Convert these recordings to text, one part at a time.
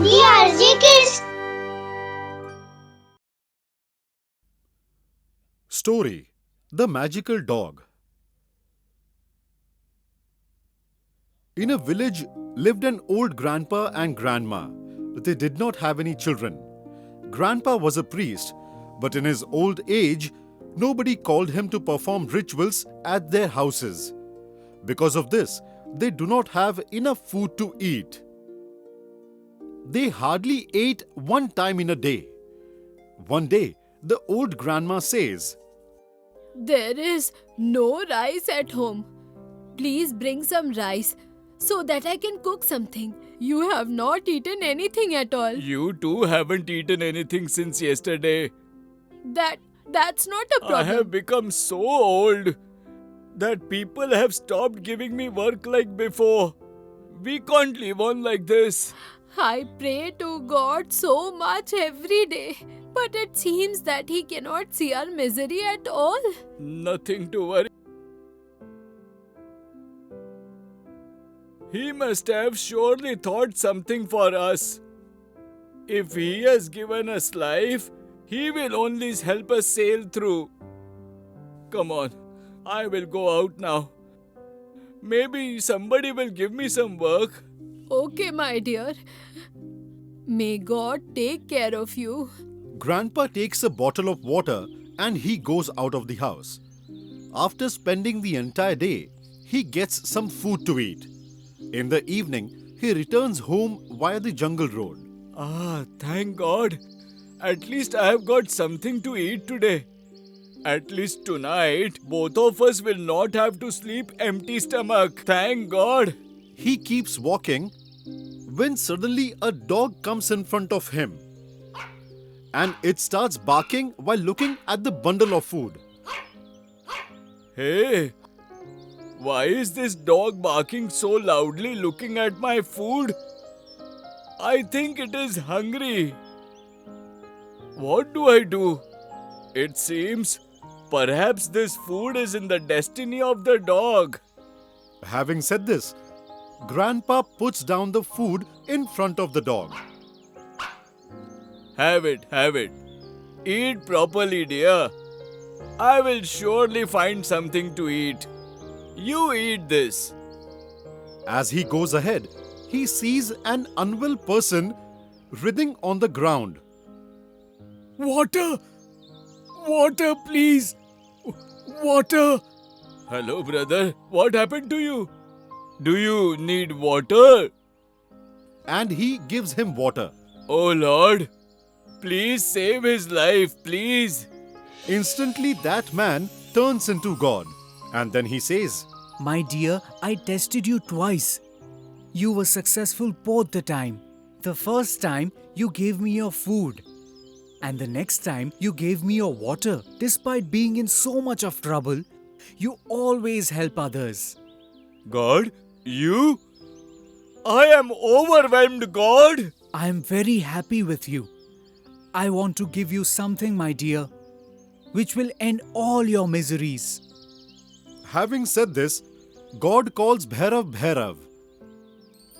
DRG Kids. Story: The Magical Dog. In a village lived an old grandpa and grandma. They did not have any children. Grandpa was a priest, but in his old age, nobody called him to perform rituals at their houses. Because of this, they do not have enough food to eat. They hardly ate one time in a day. One day, the old grandma says, There is no rice at home. Please bring some rice so that I can cook something. You have not eaten anything at all. You too haven't eaten anything since yesterday. That's not a I problem. have become so old that people have stopped giving me work like before. We can't live on like this. I pray to God so much every day, but it seems that He cannot see our misery at all. Nothing to worry. He must have surely thought something for us. If He has given us life, He will only help us sail through. Come on, I will go out now. Maybe somebody will give me some work. Okay, my dear. May God take care of you. Grandpa takes a bottle of water and he goes out of the house. After spending the entire day, he gets some food to eat. In the evening, he returns home via the jungle road. Ah, thank God. At least I have got something to eat today. At least tonight, both of us will not have to sleep empty stomach. Thank God. He keeps walking when suddenly a dog comes in front of him. And it starts barking while looking at the bundle of food. Hey, why is this dog barking so loudly looking at my food? I think it is hungry. What do I do? It seems perhaps this food is in the destiny of the dog. Having said this, Grandpa puts down the food in front of the dog. Have it, have it. Eat properly, dear. I will surely find something to eat. You eat this. As he goes ahead, he sees an unwell person writhing on the ground. Water! Water, please! Water! Hello, brother. What happened to you? Do you need water? And he gives him water. Oh Lord, please save his life, please. Instantly, that man turns into God. And then he says, My dear, I tested you twice. You were successful both the time. The first time, you gave me your food. And the next time, you gave me your water. Despite being in so much of trouble, you always help others. God, you? I am overwhelmed, God. I am very happy with you. I want to give you something, my dear, which will end all your miseries. Having said this, God calls Bhairav Bhairav.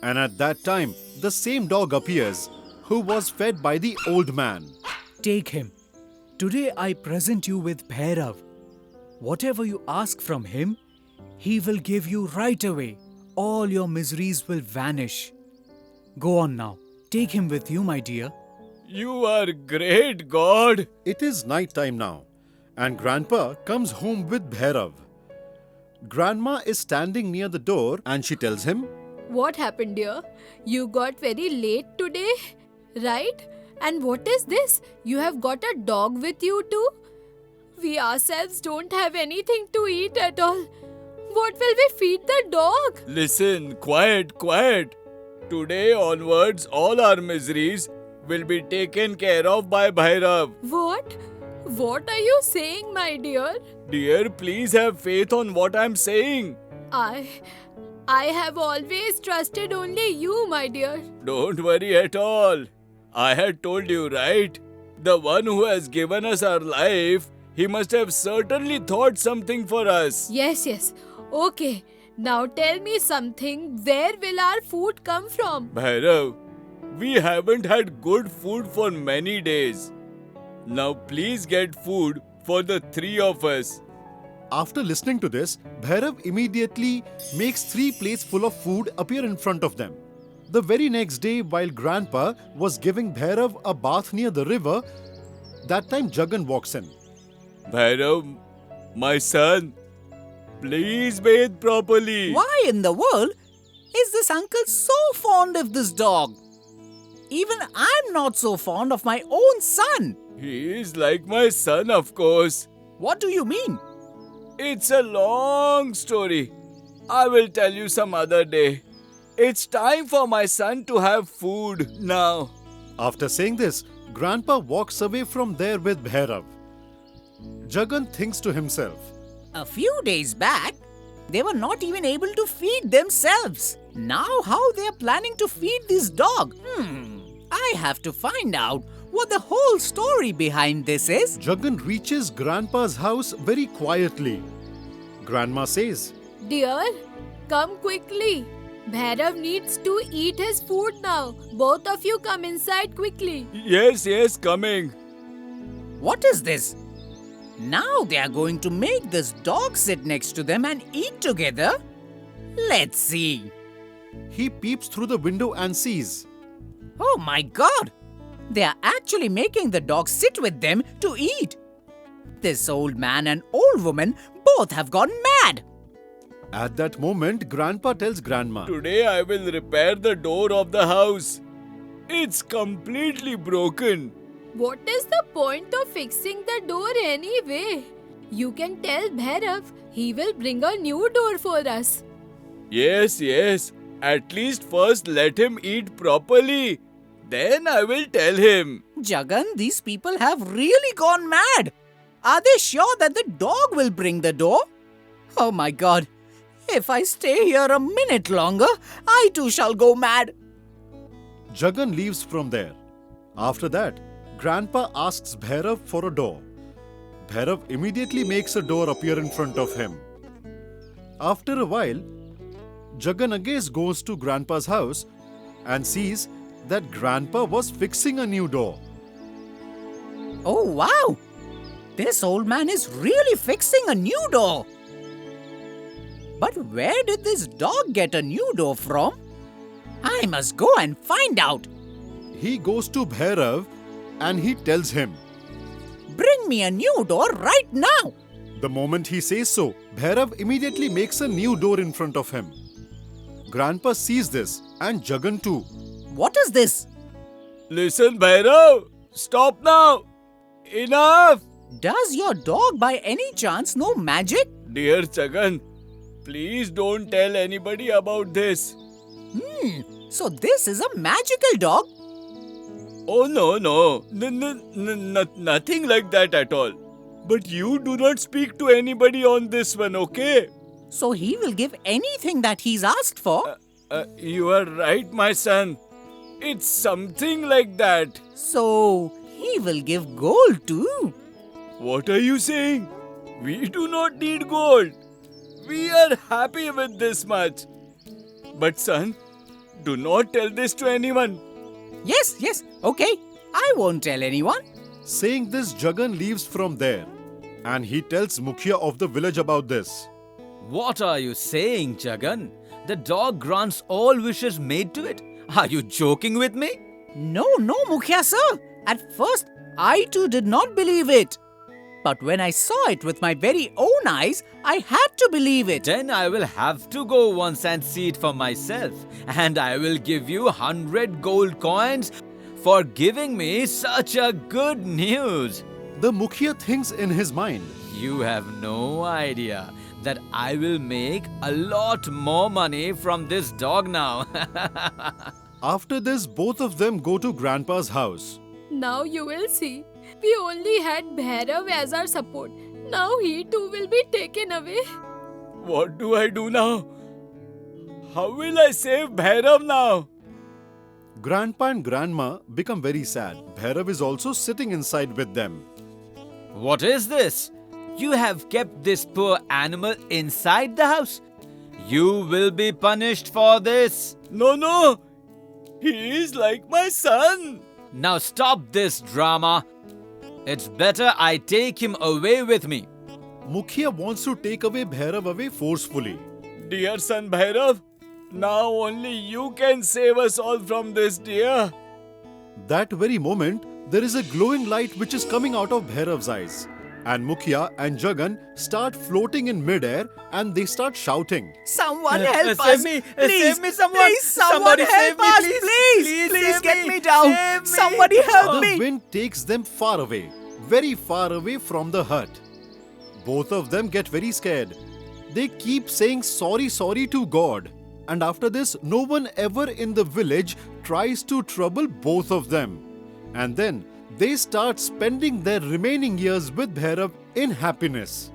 And at that time, the same dog appears, who was fed by the old man. Take him. Today I present you with Bhairav. Whatever you ask from him, he will give you right away. All your miseries will vanish. Go on now. Take him with you, my dear. You are great, God. It is night time now, and Grandpa comes home with Bhairav. Grandma is standing near the door and she tells him, What happened, dear? You got very late today, right? And what is this? You have got a dog with you too? We ourselves don't have anything to eat at all. What will we feed the dog? Listen, quiet, quiet. Today onwards, all our miseries will be taken care of by Bhairav. What? What are you saying, my dear? Dear, please have faith on what I'm saying. I have always trusted only you, my dear. Don't worry at all. I had told you, right? The one who has given us our life, he must have certainly thought something for us. Yes. Okay. Now tell me something. Where will our food come from? Bhairav, We haven't had good food for many days. Now please get food for the three of us. After listening to this, Bhairav immediately makes 3 plates full of food appear in front of them. The very next day, while Grandpa was giving Bhairav a bath near the river, that time Jagan walks in. Bhairav, my son, please bathe properly. Why in the world is this uncle so fond of this dog? Even I'm not so fond of my own son. He is like my son, of course. What do you mean? It's a long story. I will tell you some other day. It's time for my son to have food now. After saying this, Grandpa walks away from there with Bhairav. Jagan thinks to himself, A few days back, they were not even able to feed themselves. Now how they are planning to feed this dog? I have to find out what the whole story behind this is. Jagan reaches Grandpa's house very quietly. Grandma says, Dear, come quickly. Bhairav needs to eat his food now. Both of you come inside quickly. Yes, coming. What is this? Now they are going to make this dog sit next to them and eat together? Let's see. He peeps through the window and sees. Oh my God! They are actually making the dog sit with them to eat. This old man and old woman both have gone mad. At that moment, Grandpa tells Grandma, Today I will repair the door of the house. It's completely broken. What is the point of fixing the door anyway? You can tell Bhairav he will bring a new door for us. Yes. At least first let him eat properly. Then I will tell him. Jagan, these people have really gone mad. Are they sure that the dog will bring the door? Oh my God. If I stay here a minute longer, I too shall go mad. Jagan leaves from there. After that, Grandpa asks Bhairav for a door. Bhairav immediately makes a door appear in front of him. After a while, Jagan again goes to Grandpa's house and sees that Grandpa was fixing a new door. Oh wow! This old man is really fixing a new door. But where did this dog get a new door from? I must go and find out. He goes to Bhairav and he tells him. Bring me a new door right now. The moment he says so, Bhairav immediately makes a new door in front of him. Grandpa sees this and Jagan too. What is this? Listen, Bhairav. Stop now. Enough. Does your dog by any chance know magic? Dear Jagan, please don't tell anybody about this. So this is a magical dog? Oh no. Nothing like that at all. But you do not speak to anybody on this one, okay? So he will give anything that he's asked for? You are right, my son. It's something like that. So he will give gold too? What are you saying? We do not need gold. We are happy with this much. But son, do not tell this to anyone. Yes, okay. I won't tell anyone. Saying this, Jagan leaves from there and he tells Mukhya of the village about this. What are you saying, Jagan? The dog grants all wishes made to it. Are you joking with me? No, Mukhya sir. At first, I too did not believe it. But when I saw it with my very own eyes, I had to believe it. Then I will have to go once and see it for myself. And I will give you 100 gold coins for giving me such a good news. The Mukhya thinks in his mind. You have no idea that I will make a lot more money from this dog now. After this, both of them go to Grandpa's house. Now you will see. We only had Bhairav as our support. Now he too will be taken away. What do I do now? How will I save Bhairav now? Grandpa and Grandma become very sad. Bhairav is also sitting inside with them. What is this? You have kept this poor animal inside the house. You will be punished for this. No. He is like my son. Now stop this drama. It's better I take him away with me. Mukhia wants to take away Bhairav away forcefully. Dear son Bhairav, now only you can save us all from this, dear. That very moment, there is a glowing light which is coming out of Bhairav's eyes. And Mukhia and Jagan start floating in midair and they start shouting. Someone help Save us! me! Please, Save me, someone! Please, someone Somebody help save me, us! please! Please, Please save get me! me down! Save me! Somebody help The me! wind takes them far away, very far away from the hut. Both of them get very scared. They keep saying sorry to God. And after this, no one ever in the village tries to trouble both of them. And then they start spending their remaining years with Bhairav in happiness.